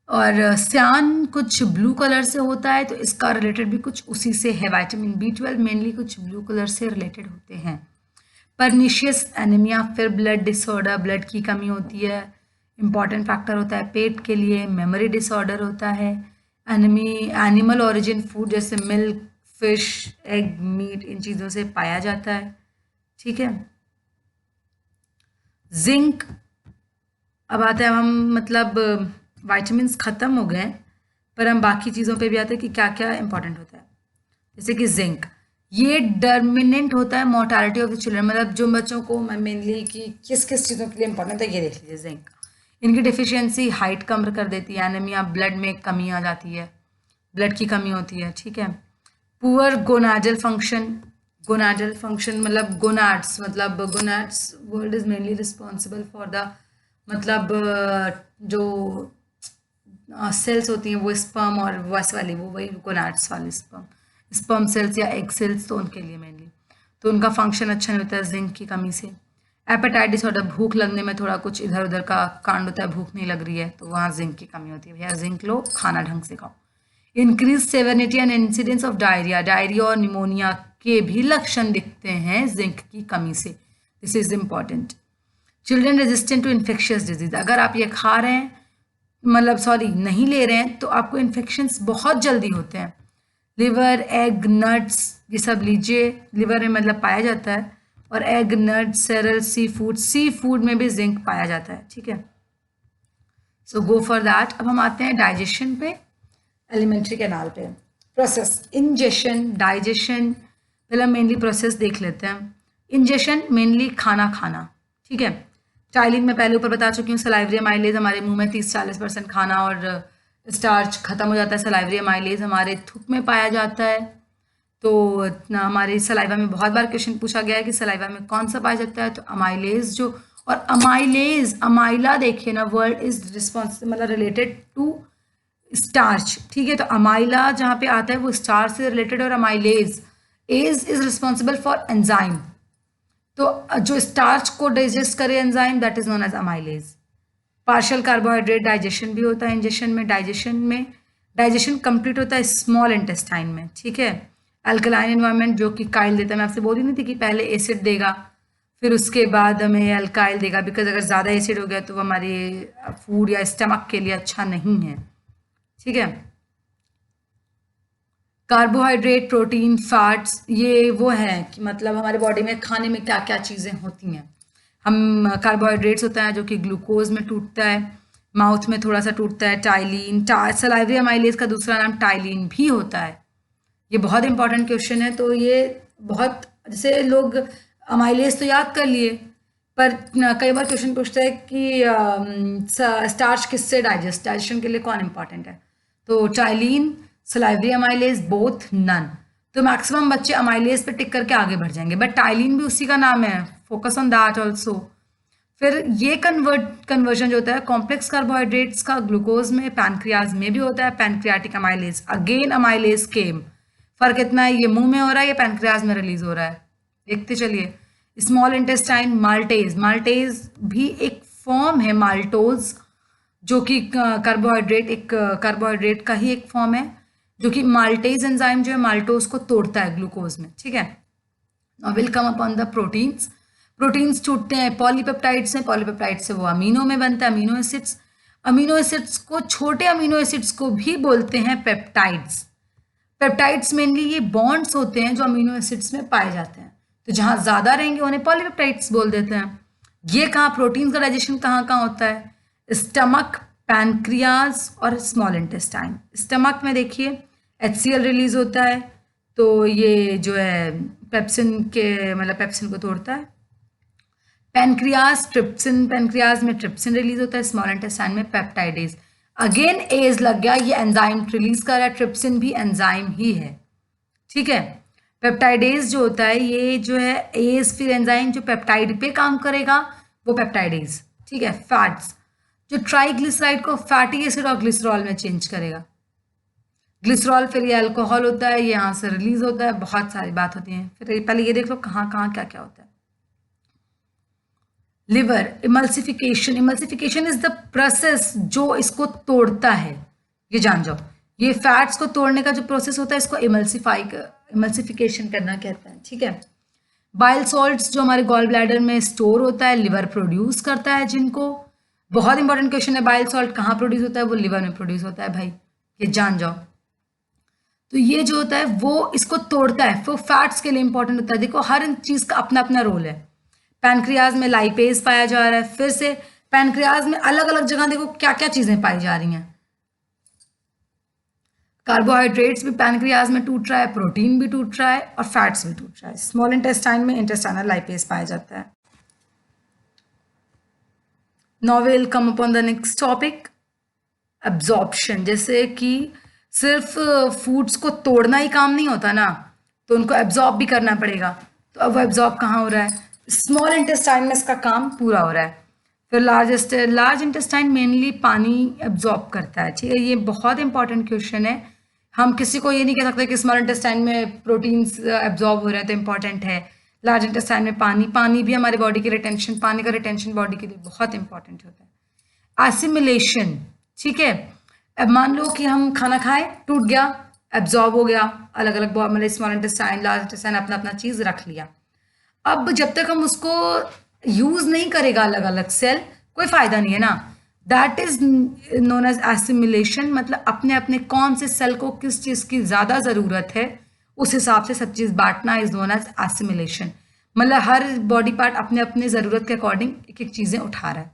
और सियान कुछ ब्लू कलर से होता है, तो इसका रिलेटेड भी कुछ उसी से है। विटामिन B12 मेनली कुछ ब्लू कलर से रिलेटेड होते हैं। परनीशियस एनीमिया, फिर ब्लड डिसऑर्डर, ब्लड की कमी होती है, इम्पॉर्टेंट फैक्टर होता है पेट के लिए। मेमोरी डिसऑर्डर होता है। एनिमल ओरिजिन फूड जैसे मिल्क, फिश, एग, मीट, इन चीज़ों से पाया जाता है, ठीक है। जिंक, अब आते हैं हम, मतलब विटामिन्स ख़त्म हो गए, पर हम बाकी चीज़ों पे भी आते हैं कि क्या क्या इंपॉर्टेंट होता है। जैसे कि जिंक, ये डर्मिनेंट होता है मोर्टालिटी ऑफ द चिल्ड्रन, मतलब जो बच्चों को मेनली कि किस किस चीज़ों के लिए इंपॉर्टेंट है ये देख लीजिए। जिंक, इनकी डिफिशियंसी हाइट कम कर देती है, एनीमिया, ब्लड में कमी आ जाती है, ब्लड की कमी होती है, ठीक है। Poor gonadal function, gonadal function मतलब gonads word is mainly responsible for the मतलब जो सेल्स होती हैं वो स्पर्म और वस वाली, वो वही गोनाड्स वाली स्पर्म सेल्स या एग सेल्स, तो उनके लिए मेनली, तो उनका फंक्शन अच्छा नहीं होता है जिंक की कमी से। एपेटाइट डिसऑर्डर, भूख लगने में थोड़ा कुछ इधर उधर का कांड होता है, भूख नहीं लग रही है तो वहाँ जिंक की कमी होती है, भैया जिंक लो, खाना ढंग से खाओ। Increase severity and incidence of diarrhoea, diarrhoea और निमोनिया के भी लक्षण दिखते हैं जिंक की कमी से, this is important. Children resistant to infectious disease, अगर आप ये खा रहे हैं मतलब सॉरी नहीं ले रहे हैं तो आपको इन्फेक्शंस बहुत जल्दी होते हैं। लिवर, एग, नट्स, ये सब लीजिए, लिवर में मतलब पाया जाता है, और egg, nuts, cereal, sea food में भी जिंक पाया जाता है, ठीक है। सो गो फॉर दैट। अब हम आते हैं डाइजेशन पे, एलिमेंट्री कैनाल पे। प्रोसेस, इंजेशन, डाइजेशन, पहले हम मेनली प्रोसेस देख लेते हैं। इंजेशन मेनली खाना खाना, ठीक है। टाइलिन में पहले ऊपर बता चुकी हूँ, सलाइवरी अमाइलेज, हमारे मुंह में 30-40% खाना और स्टार्च खत्म हो जाता है, सलाइवरी अमाइलेज हमारे थूक में पाया जाता है। तो हमारे सलाइवा में बहुत बार क्वेश्चन पूछा गया है कि सलाइवा में कौन सा पाया जाता है, तो अमाइलेज जो, और अमाइलेज, अमाइला देखिए ना, वर्ड इज रिस्पॉन्सिबल मतलब रिलेटेड टू स्टार्च, ठीक है। तो अमाइला जहाँ पे आता है वो स्टार्च से रिलेटेड, और amylase is responsible for enzyme, तो जो स्टार्च को डाइजेस्ट करे enzyme, that is known as amylase. Partial carbohydrate digestion भी होता है इंजेशन में, डाइजेशन कंप्लीट होता है स्मॉल इंटेस्टाइन में, ठीक है। अल्कलाइन एनवायरनमेंट जो कि काइल देता है, मैं आपसे बोल रही नहीं थी कि पहले एसिड देगा फिर उसके बाद हमें अल्काइल देगा, बिकॉज अगर ज़्यादा एसिड हो गया तो वो हमारे फूड या स्टमक के लिए अच्छा नहीं है, ठीक है। कार्बोहाइड्रेट, प्रोटीन, फैट्स, ये वो है कि मतलब हमारे बॉडी में खाने में क्या क्या चीज़ें होती हैं। हम कार्बोहाइड्रेट्स होता है जो कि ग्लूकोज में टूटता है, माउथ में थोड़ा सा टूटता है, टाइलिन, सलाइवरी अमाइलेज का दूसरा नाम टाइलिन भी होता है। ये बहुत इंपॉर्टेंट क्वेश्चन है, तो ये बहुत, जैसे लोग अमाइलेज तो याद कर लिए, पर कई बार क्वेश्चन पूछता है कि स्टार्च किससे डाइजेशन के लिए कौन इंपॉर्टेंट है, तो ptyalin, salivary amylase, both, none. तो मैक्सिमम बच्चे अमाइलेज पे टिक करके आगे बढ़ जाएंगे, बट टाइलिन भी उसी का नाम है, फोकस ऑन दैट ऑल्सो। फिर ये कन्वर्जन जो होता है कॉम्प्लेक्स कार्बोहाइड्रेट्स का ग्लूकोज में, पैनक्रियाज में भी होता है, पैनक्रियाटिक अमाइलेज, अगेन अमाइलेज केम, फर्क इतना है ये मुंह में हो रहा है, ये पैनक्रियाज में रिलीज हो रहा है, देखते चलिए। स्मॉल इंटेस्टाइन, माल्टेज भी एक फॉर्म है, माल्टोज, जो कि कार्बोहाइड्रेट का ही एक फॉर्म है, जो कि माल्टेज एंजाइम जो है माल्टोज को तोड़ता है ग्लूकोज में, ठीक है। Now will come upon the proteins छूटते हैं, पॉलीपेप्टाइड्स हैं, पॉलीपेप्टाइड से वो अमीनो में बनता है, अमीनो एसिड्स को, छोटे अमीनो एसिड्स को भी बोलते हैं पेप्टाइड्स। पेप्टाइड्स मेनली ये बॉन्ड्स होते हैं जो अमीनो एसिड्स में पाए जाते हैं, तो जहाँ ज़्यादा रहेंगे उन्हें पॉलीपेप्टाइड्स बोल देते हैं। ये कहाँ प्रोटीन का डाइजेशन कहाँ कहाँ होता है, स्टमक, पैनक्रियाज और स्मॉल इंटेस्टाइन। स्टमक में देखिए HCl रिलीज होता है, तो ये जो है पेप्सिन के मतलब पेप्सिन को तोड़ता है। पैनक्रियाज में ट्रिप्सिन रिलीज होता है, स्मॉल इंटेस्टाइन में पेप्टाइडेज, अगेन एज लग गया, ये एंजाइम रिलीज कर रहा है, ट्रिप्सिन भी एंजाइम ही है, ठीक है। पेप्टाइडेज जो होता है ये जो है एज, फिर एंजाइम जो पेप्टाइड पे काम करेगा वो पेप्टाइडेज, ठीक है। फैट्स, जो ट्राइग्लिसराइड को फैटी एसिड और ग्लिसरॉल में चेंज करेगा, ग्लिसरॉल फिर ये अल्कोहल होता है, ये यहाँ से रिलीज होता है, बहुत सारी बात होती है। फिर पहले ये देख लो कहाँ कहाँ क्या क्या होता है। Liver, emulsification is the process जो इसको तोड़ता है, ये जान जाओ, ये फैट्स को तोड़ने का जो प्रोसेस होता है इसको इमल्सिफिकेशन करना कहता है, ठीक है। बाइल सॉल्ट्स जो हमारे गॉल ब्लैडर में स्टोर होता है, लिवर प्रोड्यूस करता है, जिनको, बहुत इंपॉर्टेंट क्वेश्चन है, बाइल सॉल्ट कहाँ प्रोड्यूस होता है, वो लिवर में प्रोड्यूस होता है भाई, ये जान जाओ। तो ये जो होता है वो इसको तोड़ता है, वो फैट्स के लिए इंपॉर्टेंट होता है। देखो हर चीज का अपना अपना रोल है। पैनक्रियाज में लाइपेज पाया जा रहा है, फिर से पैनक्रियाज में अलग अलग जगह देखो क्या क्या चीजें पाई जा रही हैं। कार्बोहाइड्रेट्स भी पैनक्रियाज में टूट रहा है, प्रोटीन भी टूट रहा है और फैट्स भी टूट रहा है। स्मॉल इंटेस्टाइन में इंटेस्टाइनल लाइपेज पाया जाता है। Now will come upon the next topic, absorption. जैसे कि सिर्फ फूड्स को तोड़ना ही काम नहीं होता ना, तो उनको एब्जॉर्ब भी करना पड़ेगा। तो अब वो एब्जॉर्ब कहाँ हो रहा है? स्मॉल इंटेस्टाइन में इसका काम पूरा हो रहा है। फिर लार्ज इंटेस्टाइन मेनली पानी एब्जॉर्ब करता है, ठीक है। ये बहुत इंपॉर्टेंट क्वेश्चन है। हम किसी को ये नहीं कह सकते कि स्मॉल इंटेस्टाइन में प्रोटीन्स एब्जॉर्ब हो रहे हैं तो इंपॉर्टेंट है। लार्ज इंटेस्टाइन में पानी भी हमारे बॉडी की रिटेंशन, पानी का रिटेंशन बॉडी के लिए बहुत इंपॉर्टेंट होता है। एसिमिलेशन, ठीक है। अब मान लो कि हम खाना खाए, टूट गया, एब्जॉर्ब हो गया, अलग अलग मतलब स्मॉल इंटेस्टाइन लार्ज इंटेस्टाइन अपना अपना चीज़ रख लिया। अब जब तक हम उसको यूज़ नहीं करेगा अलग अलग सेल, कोई फ़ायदा नहीं है ना। That is known as assimilation. मतलब अपने अपने कौन से सेल को किस चीज़ की ज़्यादा ज़रूरत है उस हिसाब से सब चीज़ बांटना इज़ नोन एज एसिमिलेशन। मतलब हर बॉडी पार्ट अपने अपने ज़रूरत के अकॉर्डिंग एक एक चीज़ें उठा रहा है।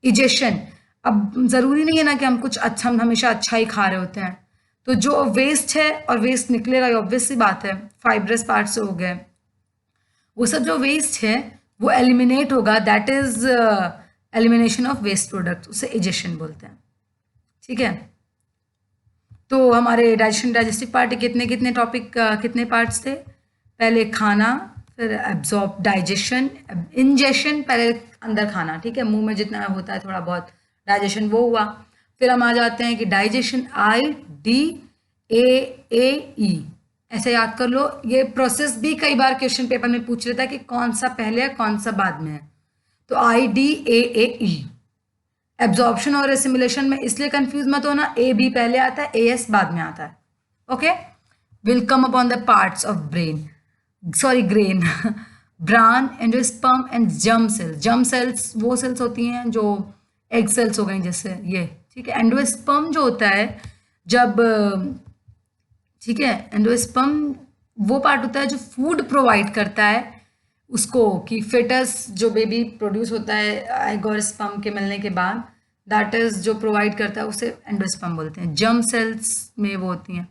इजेशन, अब ज़रूरी नहीं है ना कि हम कुछ अच्छा, हम हमेशा अच्छा ही खा रहे होते हैं। तो जो वेस्ट है और वेस्ट निकलेगा, ये ऑब्वियस सी बात है, फाइब्रस पार्ट से हो गए, वो सब जो वेस्ट है वो एलिमिनेट होगा। That is elimination of waste product, उसे इजेशन बोलते हैं, ठीक है। तो हमारे डाइजेस्टिव पार्ट कितने कितने टॉपिक, कितने पार्ट्स थे? पहले खाना, फिर एब्जॉर्ब, डाइजेशन, इंजेशन, पहले अंदर खाना, ठीक है, मुंह में जितना होता है थोड़ा बहुत डाइजेशन वो हुआ। फिर हम आ जाते हैं कि डाइजेशन, IDAAE, ऐसे याद कर लो। ये प्रोसेस भी कई बार क्वेश्चन पेपर में पूछ लेता है कि कौन सा पहले है कौन सा बाद में है। तो IDAAE। एब्जॉर्प्शन और एसिमिलेशन में इसलिए कंफ्यूज मत होना, AB पहले आता है, AS बाद में आता है। Okay, will come upon the parts of grain bran, endosperm and germ cells. Germ cells वो सेल्स होती हैं जो एग सेल्स हो गई जैसे ये, ठीक है। एंडोस्पर्म जो होता है जब, ठीक है, एंडोस्पर्म वो पार्ट होता है जो फूड प्रोवाइड करता है उसको, कि फेटस जो बेबी प्रोड्यूस होता है एग और स्पर्म के मिलने के बाद, दैट इज जो प्रोवाइड करता है उसे एंडोस्पर्म बोलते हैं। जर्म सेल्स में वो होती हैं।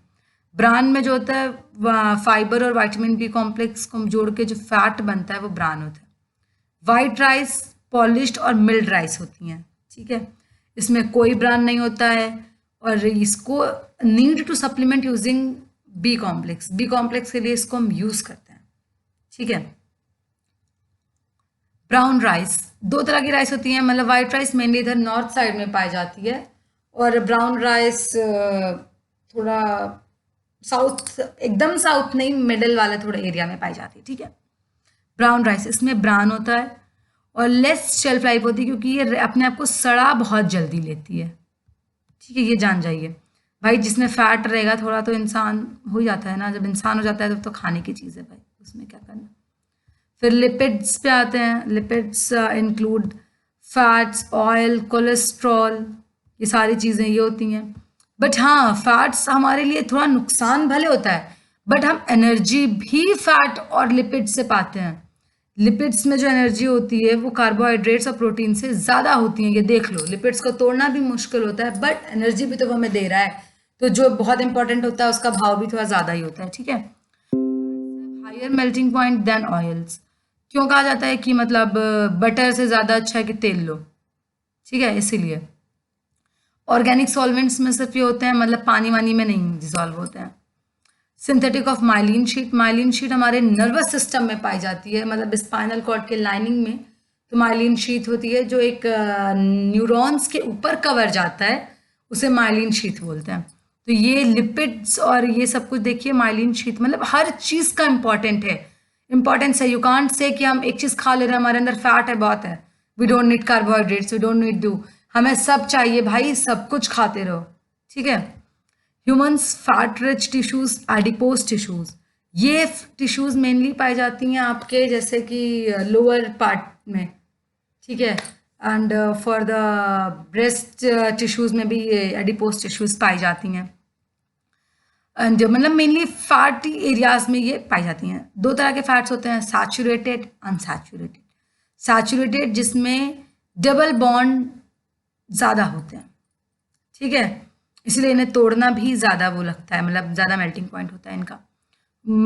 ब्रान में जो होता है फाइबर और विटामिन बी कॉम्प्लेक्स को जोड़ के जो फैट बनता है वो ब्रान होता है। वाइट राइस, पॉलिश्ड और मिल्ड राइस होती हैं, ठीक है। इसमें कोई ब्रान नहीं होता है और इसको need to supplement using B complex. B complex के लिए इसको हम यूज करते हैं, ठीक है। ब्राउन राइस, दो तरह की राइस होती हैं। मतलब वाइट राइस मेनली इधर नॉर्थ साइड में पाई जाती है और ब्राउन राइस थोड़ा साउथ, एकदम साउथ नहीं, मिडिल वाला थोड़ा एरिया में पाई जाती है, ठीक है। ब्राउन राइस, इसमें ब्राउन होता है और लेस शेल्फ लाइफ होती है क्योंकि ये अपने आप को सड़ा बहुत जल्दी लेती है, ठीक है। ये जान जाइए भाई, जिसमें फैट रहेगा थोड़ा तो इंसान हो जाता है ना, जब इंसान हो जाता है तो खाने की चीज़ है भाई, उसमें क्या करना। फिर लिपिड्स पे आते हैं। Lipids include fats, oil, cholesterol, ये सारी चीज़ें ये होती हैं। बट हाँ, फैट्स हमारे लिए थोड़ा नुकसान भले होता है, बट हम एनर्जी भी फैट और लिपिड से पाते हैं। लिपिड्स में जो एनर्जी होती है वो कार्बोहाइड्रेट्स और प्रोटीन से ज़्यादा होती है, ये देख लो। लिपिड्स को तोड़ना भी मुश्किल होता है बट एनर्जी भी तो वो हमें दे रहा है, तो जो बहुत इंपॉर्टेंट होता है उसका भाव भी थोड़ा ज़्यादा ही होता है, ठीक है। Higher melting point than oils, क्यों कहा जाता है कि मतलब बटर से ज़्यादा अच्छा है कि तेल लो, ठीक है, इसीलिए। ऑर्गेनिक सॉल्वेंट्स में सिर्फ ये होते हैं, मतलब पानी वानी में नहीं डिजॉल्व होते हैं। Synthetic of myelin sheath, myelin sheath हमारे नर्वस सिस्टम में पाई जाती है, मतलब स्पाइनल कॉर्ड के लाइनिंग में। तो माइलिन शीट होती है जो एक न्यूरॉन्स के ऊपर कवर जाता है, उसे माइलिन शीट बोलते हैं। तो ये लिपिड्स और ये सब कुछ देखिए, माइलिन शीट मतलब हर चीज़ का इम्पॉर्टेंट है, इम्पॉर्टेंस है। यू कांट से कि हम एक चीज़ खा ले रहे हैं, हमारे अंदर फैट है बहुत है, we don't need carbohydrates, we don't need do, हमें सब चाहिए भाई, सब कुछ खाते रहो, ठीक है। Humans fat rich tissues, adipose tissues, ये टिश्यूज मेनली पाई जाती हैं आपके जैसे कि लोअर पार्ट में, ठीक है। And for the breast tissues में भी ये एडिपोज टिश्यूज पाई जाती हैं। एंड मतलब मेनली फैटी एरियाज में ये पाई जाती हैं। दो तरह के फैट्स होते हैं, सैचुरेटेड, अनसैचुरेटेड। सैचुरेटेड जिसमें डबल बॉन्ड ज़्यादा होते हैं, ठीक है। इसलिए इन्हें तोड़ना भी ज़्यादा वो लगता है, मतलब ज़्यादा मेल्टिंग पॉइंट होता है इनका।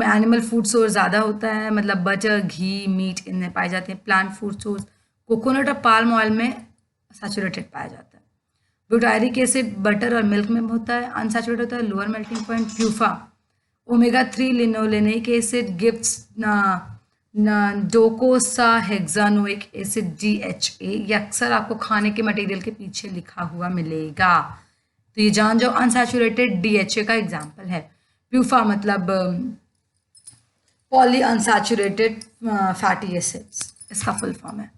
एनिमल फूड सोर्स ज़्यादा होता है, मतलब बटर, घी, मीट इनमें पाए जाते हैं। प्लांट फूड सोर्स कोकोनट और पाल्म ऑयल में सैचुरेटेड पाया जाता है। ब्यूटायरिक एसिड बटर और मिल्क में होता है, अनसैचुरेटेड होता है, lower melting point. PUFA omega 3 linolenic acid gives docosahexaenoic acid DHA। ये अक्सर आपको खाने के मटेरियल के पीछे लिखा हुआ मिलेगा, तो ये जान जाओ अनसैचुरेटेड DHA का एग्जाम्पल है। प्यूफा मतलब पॉली अनसैचुरेटेड फैटी एसिड्स, इसका फुल फॉर्म है।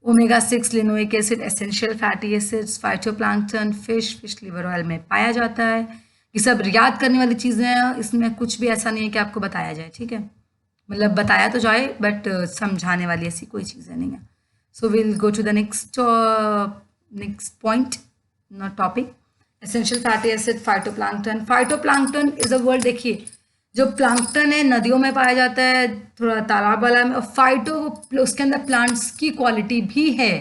Omega 6 linoleic acid essential fatty acids phytoplankton fish liver oil में पाया जाता है। ये सब याद करने वाली चीज़ें हैं, इसमें कुछ भी ऐसा नहीं है कि आपको बताया जाए, ठीक है, मतलब बताया तो जाए बट समझाने वाली ऐसी कोई चीज़ें नहीं है। So will go to the next point, not topic. Essential fatty acid phytoplankton. Phytoplankton is a word, देखिए जो प्लांक्टन है नदियों में पाया जाता है, थोड़ा तालाब वाला में, और फाइटो उसके अंदर प्लांट्स की क्वालिटी भी है।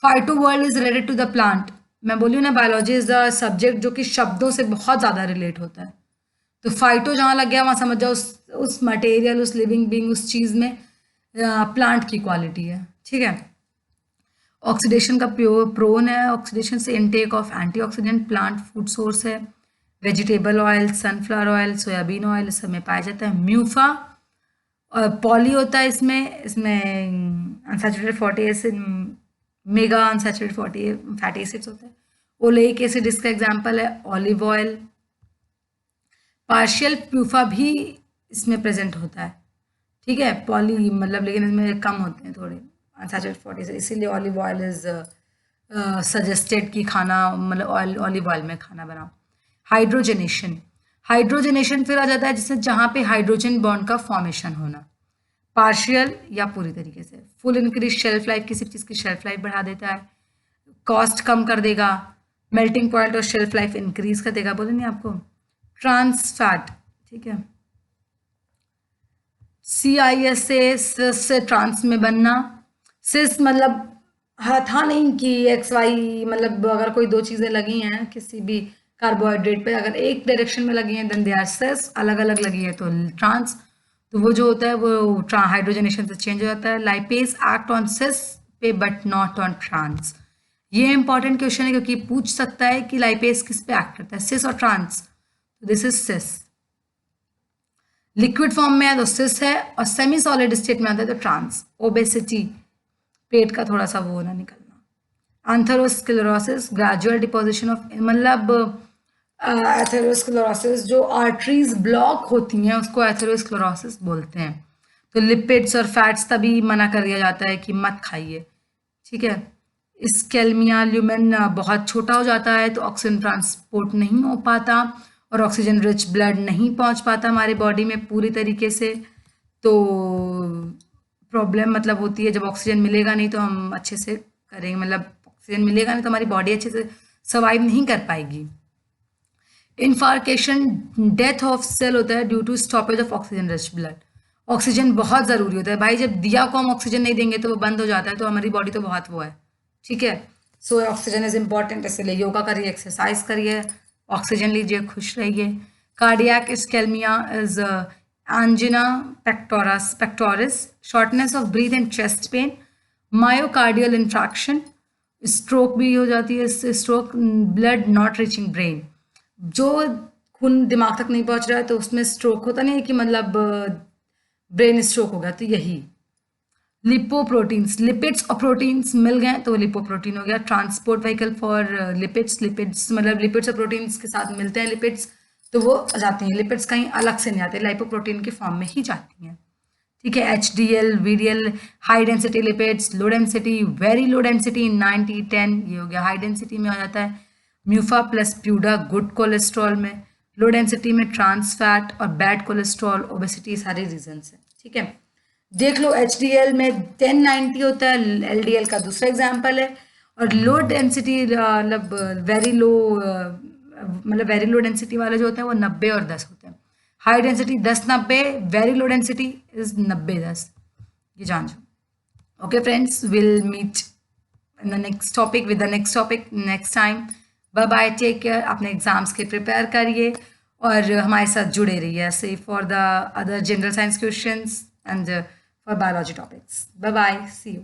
Phyto world is related to the plant. मैं बोली ना, बायोलॉजी इज द सब्जेक्ट जो कि शब्दों से बहुत ज़्यादा रिलेट होता है। तो फाइटो जहाँ लग गया वहाँ समझ जाओ उस मटेरियल, उस लिविंग बीइंग, उस चीज़ में प्लांट की क्वालिटी है, ठीक है। ऑक्सीडेशन का प्रोन है, ऑक्सीडेशन से intake of antioxidant. Plant food source है। Vegetable oil, sunflower oil, soybean oil, इस सब में पाया जाता है। म्यूफा और पॉली होता है इसमें unsaturated fatty acid, mega unsaturated fatty acids होते हैं। ओलेइक एसिड इसका एग्जांपल है। Olive oil. पार्शियल प्यूफा भी इसमें प्रेजेंट होता है, ठीक है, पॉली मतलब, लेकिन इसमें कम होते हैं थोड़े अनसैचुरेटेड फैटी एसिड, इसीलिए ऑलिव ऑयल इज सजेस्टेड कि खाना, मतलब ऑलिव ऑयल में खाना बनाओ। हाइड्रोजनेशन। हाइड्रोजनेशन फिर आ जाता है जिससे जहाँ पे हाइड्रोजन बॉन्ड का फॉर्मेशन होना, पार्शियल या पूरी तरीके से। फुल इंक्रीज शेल्फ लाइफ, किसी चीज़ की शेल्फ लाइफ बढ़ा देता है। कॉस्ट कम कर देगा। मेल्टिंग पॉइंट और शेल्फ लाइफ इंक्रीज कर देगा, बोले नहीं आपको। ट्रांस फैट, ठीक है, CISA से ट्रांस में बनना। सिस मतलब था नहीं कि XY, मतलब अगर कोई दो चीज़ें लगी हैं किसी भी कार्बोहाइड्रेट पे, अगर एक डायरेक्शन में लगी हैं देन दे आर सिस, अलग अलग लगी है तो ट्रांस। तो वो जो होता है वो हाइड्रोजनेशन से चेंज हो जाता है। लाइपेज एक्ट ऑन सिस पे बट नॉट ऑन ट्रांस। ये इंपॉर्टेंट क्वेश्चन है क्योंकि पूछ सकता है कि लाइपेज किस पे एक्ट करता है, सिस और trans. This is cis. Liquid form में है तो सिस है, और सेमी सॉलिड स्टेट में आता है तो ट्रांस। ओबेसिटी, पेट का थोड़ा सा वो ना निकलना। एंथेरोस्क्लेरोसिस, ग्रेजुअल डिपोजिशन ऑफ, मतलब एथेरोस्क्लेरोसिस जो आर्टरीज ब्लॉक होती हैं उसको एथेरोस्क्लेरोसिस बोलते हैं। तो लिपिड्स और फैट्स तभी मना कर दिया जाता है कि मत खाइए, ठीक है। स्केल्मिया ल्यूमेन बहुत छोटा हो जाता है तो ऑक्सीजन ट्रांसपोर्ट नहीं हो पाता और ऑक्सीजन रिच ब्लड नहीं पहुंच पाता हमारे बॉडी में पूरी तरीके से। तो प्रॉब्लम मतलब होती है जब ऑक्सीजन मिलेगा नहीं तो हम अच्छे से करेंगे, मतलब ऑक्सीजन मिलेगा नहीं तो हमारी बॉडी अच्छे से सर्वाइव नहीं कर पाएगी। इन्फार्केशन, डेथ ऑफ सेल होता है due to stoppage of oxygen rich blood. Oxygen बहुत ज़रूरी होता है भाई, जब दिया को हम ऑक्सीजन नहीं देंगे तो वो बंद हो जाता है, तो हमारी बॉडी तो बहुत वो है, ठीक है। सो ऑक्सीजन इज इम्पॉर्टेंट, इसलिए योगा करिए, एक्सरसाइज करिए, ऑक्सीजन लीजिए, खुश रहिए। Cardiac ischaemia is angina pectoris, shortness of breath and chest pain. Myocardial infarction, stroke भी हो जाती है इससे। Stroke, blood not reaching brain, जो खून दिमाग तक नहीं पहुंच रहा है तो उसमें स्ट्रोक होता नहीं है कि मतलब ब्रेन स्ट्रोक होगा, तो यही। लिपोप्रोटीन्स, लिपिड्स और प्रोटीन्स मिल गए तो लिपोप्रोटीन हो गया। Transport vehicle for lipids, lipids मतलब लिपिड्स और प्रोटीन्स के साथ मिलते हैं लिपिड्स तो वो जाती हैं, लिपिड्स कहीं अलग से नहीं आते, लाइपोप्रोटीन के फॉर्म में ही जाती हैं, ठीक है। HDL, VDL, high density lipids, low density, very low density, 90-10, ये हो गया हाई डेंसिटी में आ जाता है। म्यूफा प्लस प्यूडा गुड कोलेस्ट्रॉल में, लो डेंसिटी में ट्रांस फैट और बैड कोलेस्ट्रॉल, ओबेसिटी, सारे रीजंस हैं, ठीक है। देख लो HDL में 1090 होता है, LDL का दूसरा एग्जाम्पल है। और लो डेंसिटी मतलब वेरी लो, मतलब वेरी लो डेंसिटी वाले जो होते हैं वो 90 और 10 होते हैं। High density 10-90, very low density is 90-10, ये जान जाओ। Okay friends, will meet in the next topic with the next topic next time. Bye bye, take care, अपने एग्जाम्स के प्रिपेयर करिए और हमारे साथ जुड़े रहिए ऐसे for the other general science questions and for biology topics. Bye bye, see you.